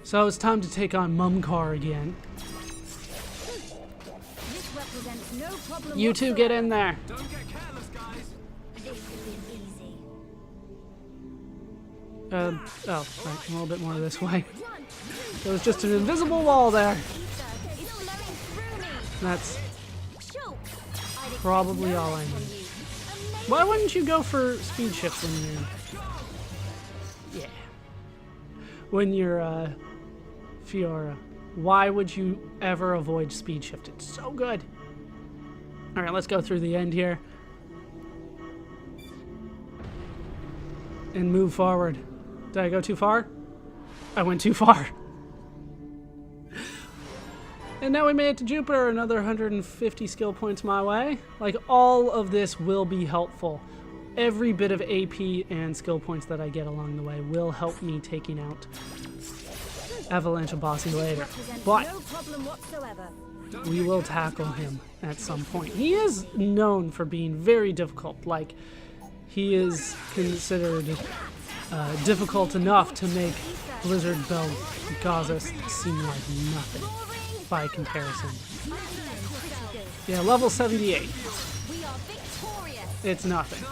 So it's time to take on Mumcar again. This represents no problem You two get in there. Don't get careless, guys. This should be easy. Oh, right, a little bit more this way. There was just an invisible wall there. It's flowing through me. That's Shoot. I'd expect probably no all I less from need. you. Why wouldn't you go for speed shift when you're Fiora? Why would you ever avoid speed shift? It's so good. All right, let's go through the end here and move forward. Did I go too far? I went too far. And now we made it to Jupiter, another 150 skill points my way. Like, all of this will be helpful. Every bit of AP and skill points that I get along the way will help me taking out Avalanche Bossy later. Represents But no problem whatsoever. we will tackle him at some point. He is known for being very difficult. Like, he is considered difficult enough to make Blizzard Belgaza seem like nothing by comparison. Yeah, level 78. We are victorious. It's nothing.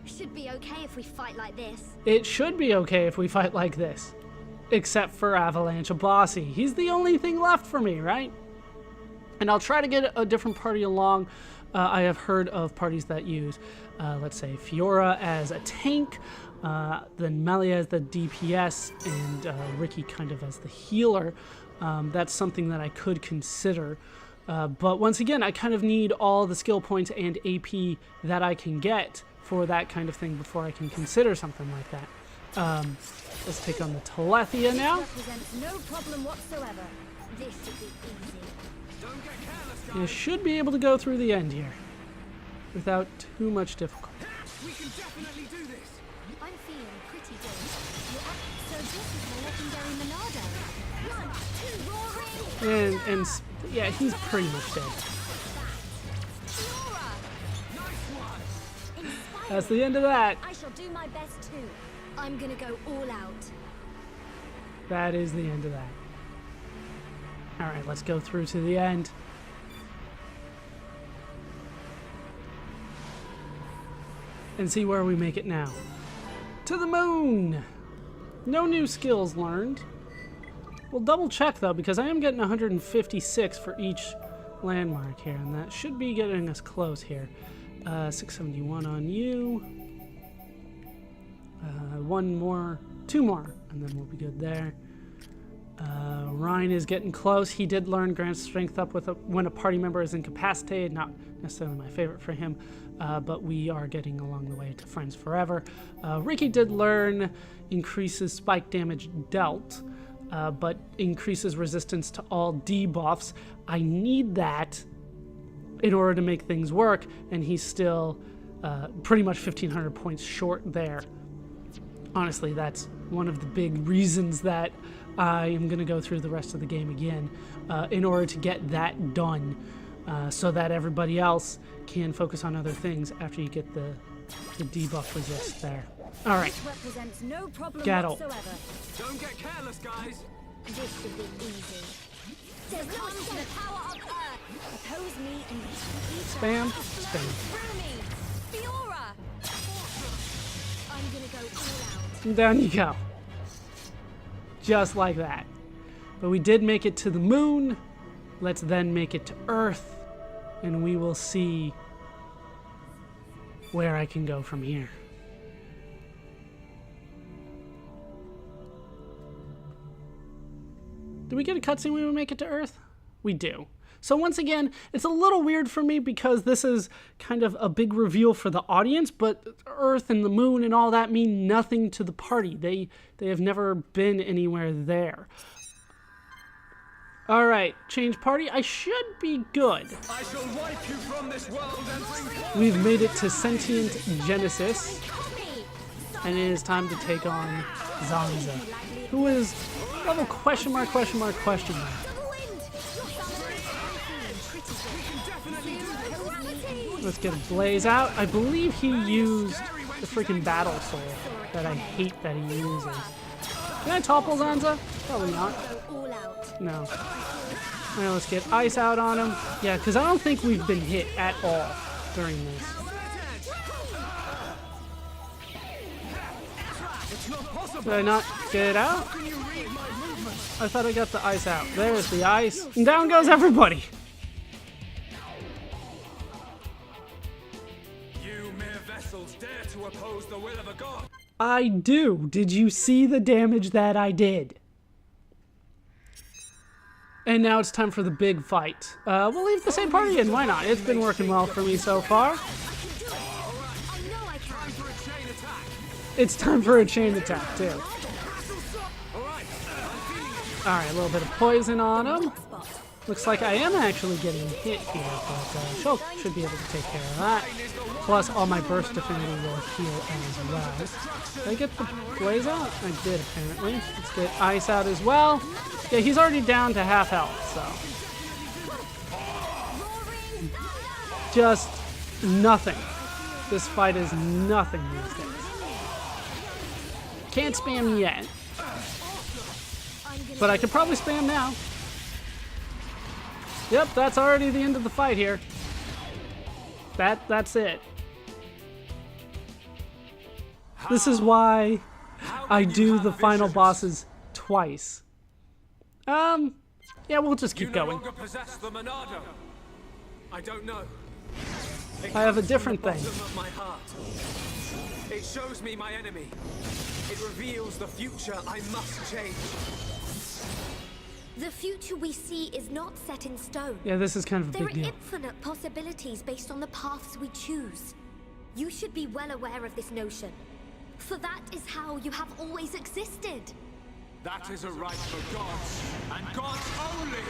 Should be okay if we fight like this. It should be okay if we fight like this. Except for Avalanche Bossy. He's the only thing left for me, right? And I'll try to get a different party along. I have heard of parties that use, let's say, Fiora as a tank, then Melia as the DPS, and Ricky kind of as the healer. That's something that I could consider. But once again, I kind of need all the skill points and AP that I can get for that kind of thing before I can consider something like that. Let's take on the Telethia now. Represents no problem whatsoever. This should be easy. Don't get careless, guys. You should be able to go through the end here without too much difficulty. We can definitely do this. I'm feeling pretty good. So this is my legendary Monado. 1, 2, roaring. And yeah, he's pretty much dead. Fiora. That's the end of that. I shall do my best too. I'm gonna go all out. That is the end of that. Alright, let's go through to the end. And see where we make it now. To the moon! No new skills learned. We'll double check though, because I am getting 156 for each landmark here, and that should be getting us close here. 671 on you. Two more, and then we'll be good there. Ryan is getting close. He did learn grant strength up when a party member is incapacitated. Not necessarily my favorite for him, but we are getting along the way to friends forever. Ricky did learn increases spike damage dealt, but increases resistance to all debuffs. I need that in order to make things work, and he's still pretty much 1,500 points short there. Honestly, that's one of the big reasons that I am going to go through the rest of the game again in order to get that done so that everybody else can focus on other things after you get the debuff resist there. All right, This represents no problem Gatto. whatsoever. Don't get careless, guys. This should be easy. There's no to the power of Earth. Oppose me and you Spam, flow spam. through me. Fiora. I'm gonna go all out. And down you go. Just like that. But we did make it to the moon. Let's then make it to Earth, and we will see where I can go from here. Do we get a cutscene when we make it to Earth? We do. So once again, it's a little weird for me because this is kind of a big reveal for the audience, but Earth and the moon and all that mean nothing to the party. They have never been anywhere there. All right, change party. I should be good. I shall wipe you from this world and bring We've made it to Sentient Genesis, and it is time to take on Zanza, who is level question mark, question mark, question mark. Let's get a Blaze out. I believe he used the freaking Battle Soul that I hate that he uses. Can I topple Zanza? Probably not. Go all out. No. Alright, let's get ice out on him. Yeah, because I don't think we've been hit at all during this. Did I not get it out? I thought I got the ice out. There's the ice. And down goes everybody. You mere vessels dare to oppose the will of a god. I do. Did you see the damage that I did? And now it's time for the big fight. We'll leave the same party in. Why not? It's been working well for me so far. I know I can. For a chain attack. It's time for a chain attack, too. All right. I'm feeling it. Alright, a little bit of poison on him. Spot. Looks like I am actually getting hit here, but Shulk should be able to take care of that. Plus, all my burst affinity will heal as well. Did I get the blaze out? I did, apparently. Let's get ice out as well. Yeah, he's already down to half health, so. Just nothing. This fight is nothing these days. Can't spam yet, but I could probably spam now. Yep, that's already the end of the fight here. That's it. This is why I do the final bosses twice. Yeah, we'll just keep You no going. longer possess the Monado. I don't know. It I have a comes from different the thing. bottom of my heart. It shows me my enemy. It reveals the future I must change. The future we see is not set in stone. Yeah, this is kind of a There big are deal. infinite possibilities based on the paths we choose. You should be well aware of this notion. For that is how you have always existed. That is a right for gods, and gods only.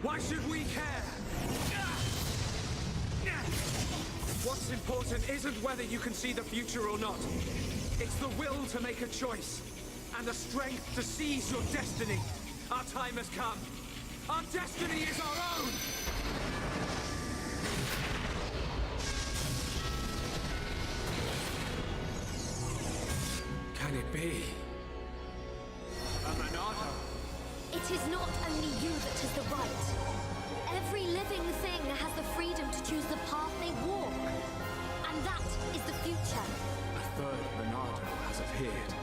Why should we care? What's important isn't whether you can see the future or not. It's the will to make a choice, and the strength to seize your destiny. Our time has come. Our destiny is our own! Can it be? A Monado? It is not only you that has the right. Every living thing has the freedom to choose the path they walk. And that is the future. A third Monado has appeared.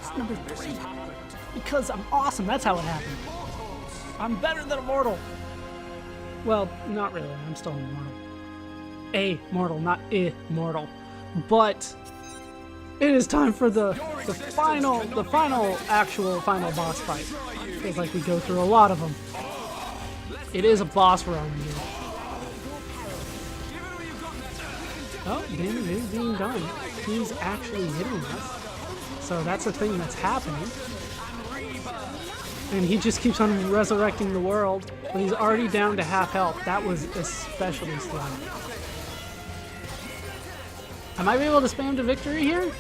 It's number How this 3. has happened? Because I'm awesome, that's how it happened. I'm better than a mortal. Well, not really, I'm still immortal. A mortal, not immortal. But it is time for the final final boss fight. Feels like we go through a lot of them. It is a boss run here. Oh, damage is being done. He's actually hitting us. So that's a thing that's happening. And he just keeps on resurrecting the world. But he's already down to half health. That was especially slow. I might be able to spam to victory here.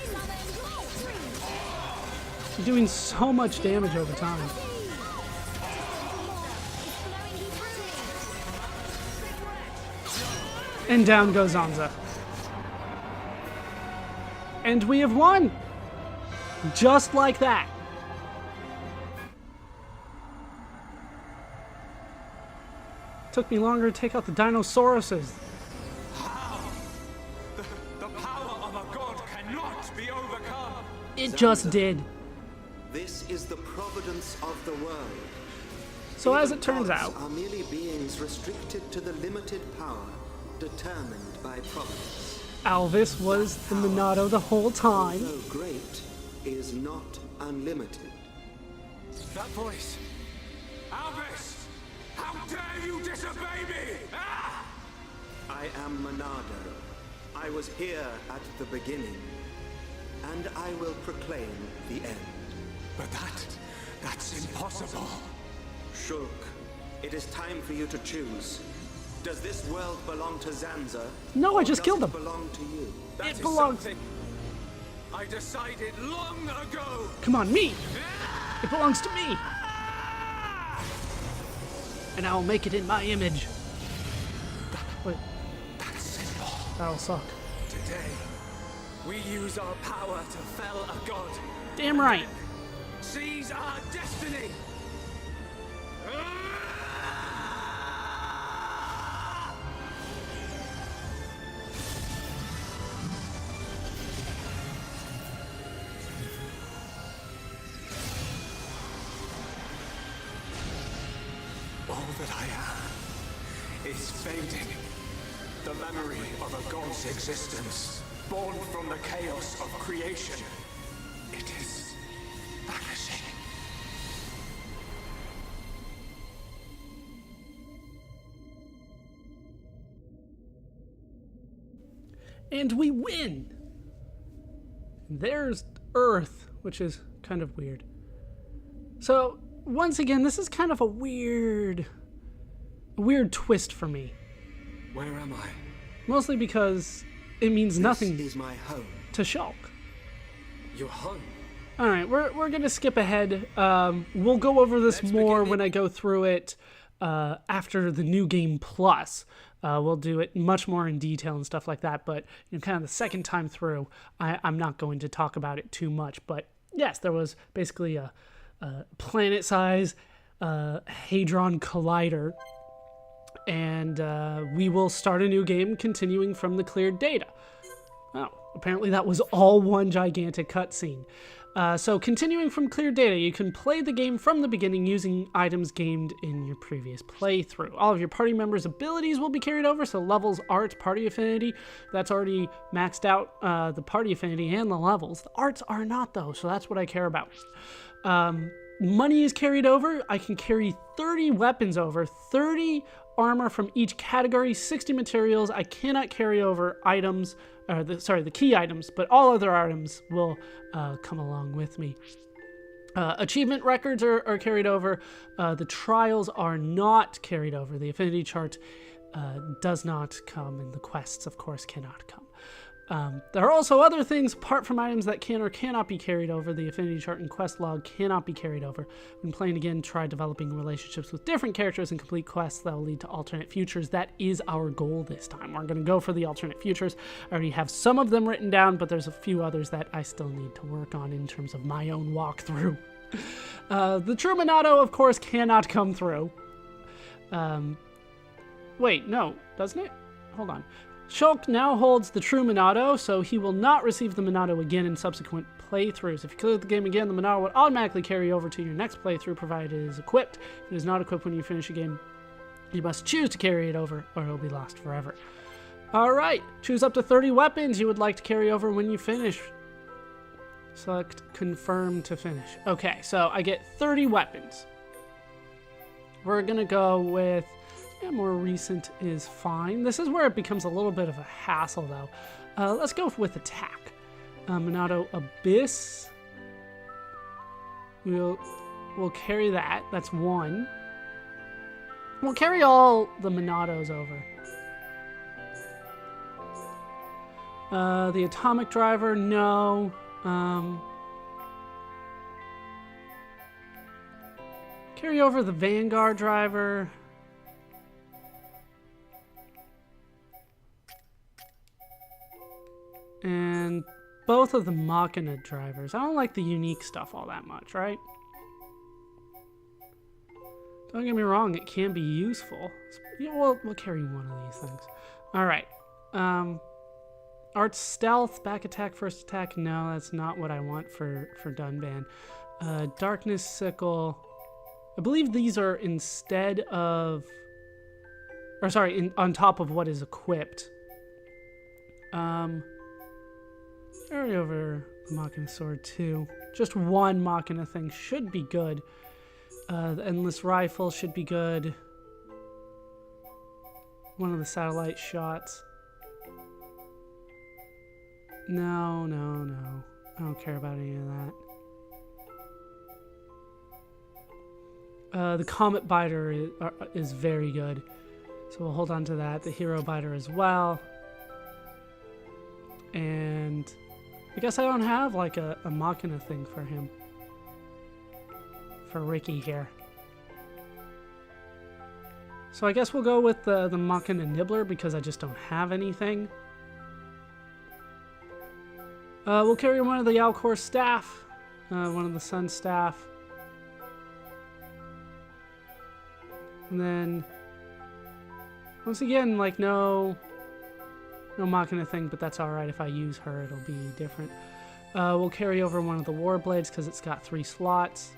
He's doing so much damage over time. And down goes Zanza. And we have won! Just like that. Took me longer to take out the Dinosauruses. The power of a god cannot be overcome. It just did. This is the providence of the world. So as Even it turns gods out, are merely beings restricted to the limited power determined by providence. Alvis was the Monado the whole time. Though great is not unlimited. That voice. Alvis! How dare you disobey me! Ah! I am Monado. I was here at the beginning, and I will proclaim the end. But that's impossible. Shulk, it is time for you to choose. Does this world belong to Zanza? No, I or just does killed it him. belong to you? That It is belongs- something I decided long ago. Come on, me! It belongs to me! And I will make it in my image. Wait, That's simple. that'll suck. Today, we use our power to fell a god. Damn right. seize our destiny! All that I am is fading. The memory of a god's existence, born from the chaos of creation. It is vanishing. And we win! There's Earth, which is kind of weird. So, once again, this is kind of a weird twist for me. Where am I? Mostly because it means nothing This is my home. to Shulk. Your home. All right, we're gonna skip ahead. We'll go over this more when I go through it after the new game plus. We'll do it much more in detail and stuff like that. But kind of the second time through, I'm not going to talk about it too much. But yes, there was basically a planet-size Hadron Collider. And we will start a new game continuing from the cleared data. Oh, apparently that was all one gigantic cutscene. So continuing from cleared data, you can play the game from the beginning using items gained in your previous playthrough. All of your party members' abilities will be carried over, so levels, art, party affinity, that's already maxed out the party affinity and the levels. The arts are not though, so that's what I care about. Money is carried over. I can carry 30 weapons over, 30 armor from each category, 60 materials. I cannot carry over items, the key items, but all other items will come along with me. Achievement records are carried over. The trials are not carried over. The affinity chart does not come, and the quests, of course, cannot come. There are also other things apart from items that can or cannot be carried over. The affinity chart and quest log cannot be carried over. When playing again, try developing relationships with different characters and complete quests that will lead to alternate futures. That is our goal this time. We're going to go for the alternate futures. I already have some of them written down, but there's a few others that I still need to work on in terms of my own walkthrough. The true Monado, of course, cannot come through. Wait, no, doesn't it? Hold on. Shulk now holds the true Monado, so he will not receive the Monado again in subsequent playthroughs. If you clear the game again, the Monado will automatically carry over to your next playthrough, provided it is equipped. If it is not equipped when you finish a game, you must choose to carry it over, or it will be lost forever. Alright, choose up to 30 weapons you would like to carry over when you finish. Select confirm to finish. Okay, so I get 30 weapons. We're gonna go with... yeah, more recent is fine. This is where it becomes a little bit of a hassle, though. Let's go with attack. Monado Abyss. We'll carry that. That's one. We'll carry all the Monados over. The Atomic Driver, no. Carry over the Vanguard Driver. And both of the Machina drivers. I don't like the unique stuff all that much, right? Don't get me wrong, it can be useful. Yeah, we'll carry one of these things. Alright. Art Stealth, back attack, first attack. No, that's not what I want for Dunban. Darkness Sickle. I believe these are instead of... or sorry, on top of what is equipped. Carry over the Machina Sword too. Just one Machina thing should be good. The Endless Rifle should be good. One of the satellite shots. No. I don't care about any of that. The Comet Biter is very good. So we'll hold on to that. The Hero Biter as well. And I guess I don't have like a Machina thing for him. For Ricky here. So I guess we'll go with the Machina Nibbler because I just don't have anything. We'll carry one of the Alcor staff. one of the sun staff. And then, once again, like, no Machina thing, but that's alright. If I use her, it'll be different. We'll carry over one of the war blades because it's got 3 slots.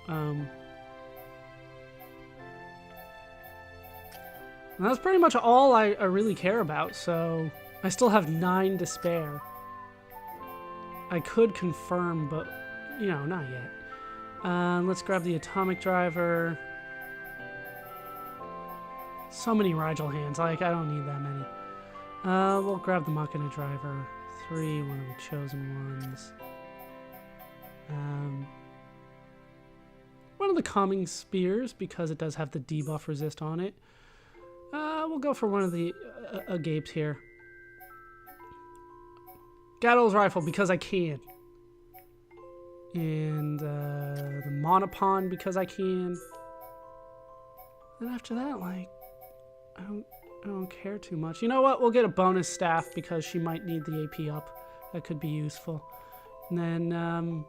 And that's pretty much all I really care about, so I still have 9 to spare. I could confirm, but, you know, not yet. Let's grab the atomic driver. So many Rigel hands, like, I don't need that many. We'll grab the Machina driver. 3, one of the chosen ones. One of the calming spears, because it does have the debuff resist on it. We'll go for one of the agapes here. Gatto's rifle, because I can. And the monopon, because I can. And after that, like, I don't care too much. You know what? We'll get a bonus staff because she might need the AP up. That could be useful. And then,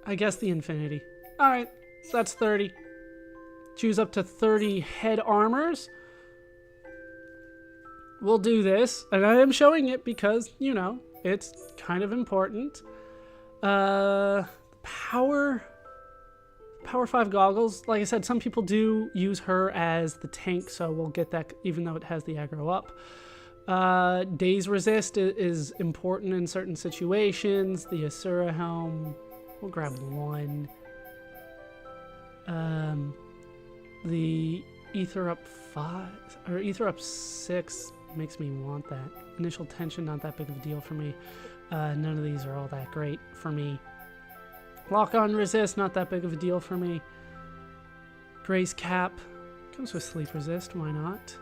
I guess the infinity. Alright, so that's 30. Choose up to 30 head armors. We'll do this, and I am showing it because, you know, it's kind of important. Power 5 goggles. Like I said, some people do use her as the tank, so we'll get that even though it has the aggro up. Daze resist is important in certain situations. The Asura helm, we'll grab 1. The Ether up 5, or Ether up 6 makes me want that. Initial tension, not that big of a deal for me. None of these are all that great for me. Lock on resist, not that big of a deal for me. Grace cap comes with sleep resist, why not?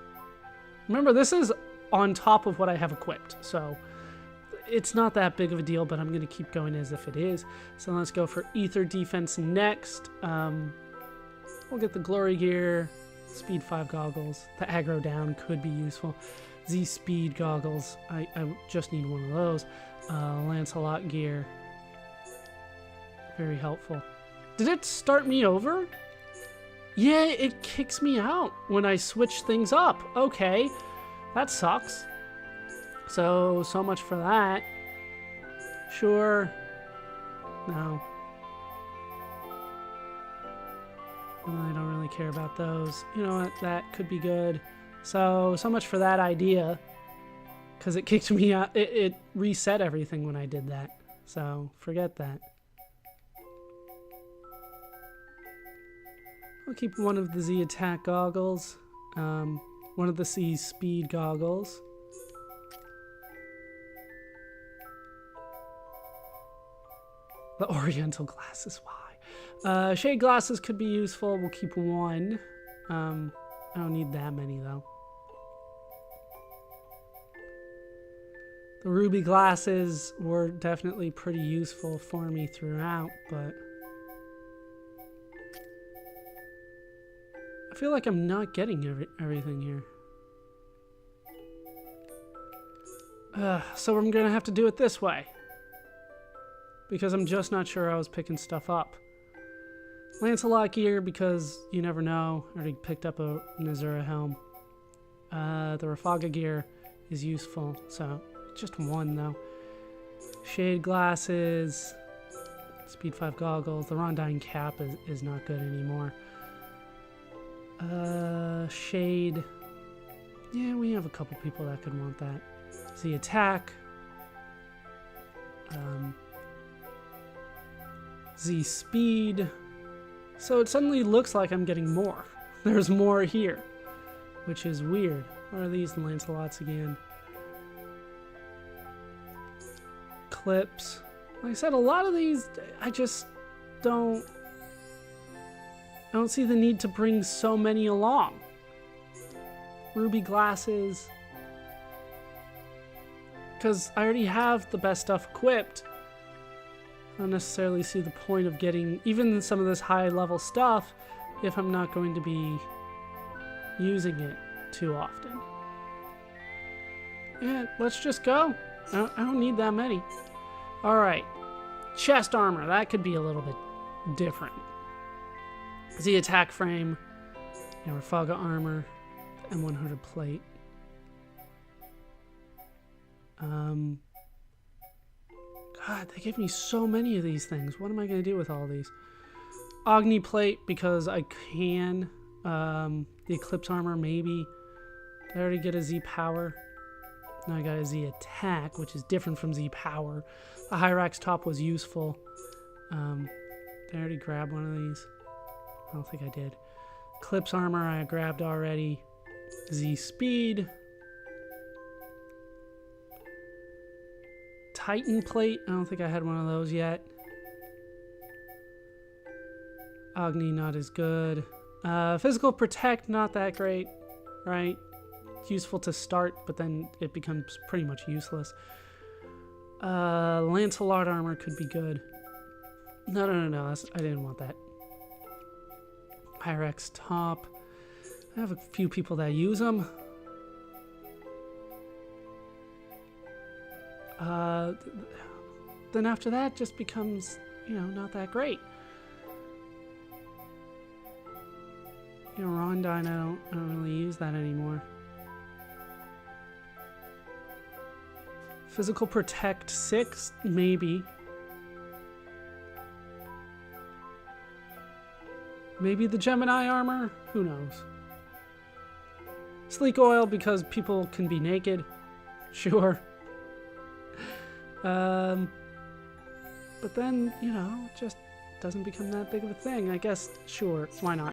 Remember, this is on top of what I have equipped, so it's not that big of a deal, but I'm going to keep going as if it is. So let's go for ether defense next. We'll get the glory gear, speed 5 goggles. The aggro down could be useful. Z speed goggles, I just need one of those. Lancelot gear, very helpful. Did it start me over? Yeah, it kicks me out when I switch things up. Okay, that sucks. So much for that. Sure. No. I don't really care about those. You know what? That could be good. So much for that idea. Because it kicked me out. It reset everything when I did that. So, forget that. I'll keep one of the Z attack goggles. One of the C speed goggles. The oriental glasses, why? Shade glasses could be useful. We'll keep 1. I don't need that many, though. The ruby glasses were definitely pretty useful for me throughout, but I feel like I'm not getting everything here. So I'm gonna have to do it this way. Because I'm just not sure I was picking stuff up. Lancelot gear, because you never know. I already picked up a Nazura helm. The Rafaga gear is useful, so just 1 though. Shade glasses, speed 5 goggles. The Rondine cap is not good anymore. Shade. Yeah, we have a couple people that could want that. Z attack. Z speed. So it suddenly looks like I'm getting more. There's more here, which is weird. What are these Lancelots again? Clips. Like I said, a lot of these, I just don't see the need to bring so many along. Ruby glasses. Because I already have the best stuff equipped. I don't necessarily see the point of getting even some of this high level stuff if I'm not going to be using it too often. Yeah, let's just go. I don't need that many. All right. Chest armor. That could be a little bit different. Z attack frame. Rafaga armor. M100 plate. God, they give me so many of these things. What am I going to do with all these? Agni plate, because I can. The Eclipse armor, maybe. Did I already get a Z power? Now I got a Z attack, which is different from Z power. The Hyrax top was useful. Did I already grab one of these? I don't think I did. Eclipse armor I grabbed already. Z speed. Titan plate. I don't think I had one of those yet. Agni not as good. Physical protect not that great, right? Useful to start, but then it becomes pretty much useless. Lancelot armor could be good. No. I didn't want that. Hyrax top. I have a few people that use them. Then after that, just becomes, not that great. Rondine, I don't really use that anymore. Physical protect 6, maybe. Maybe the Gemini armor? Who knows? Sleek oil because people can be naked. Sure. But then, it just doesn't become that big of a thing. I guess, sure, why not?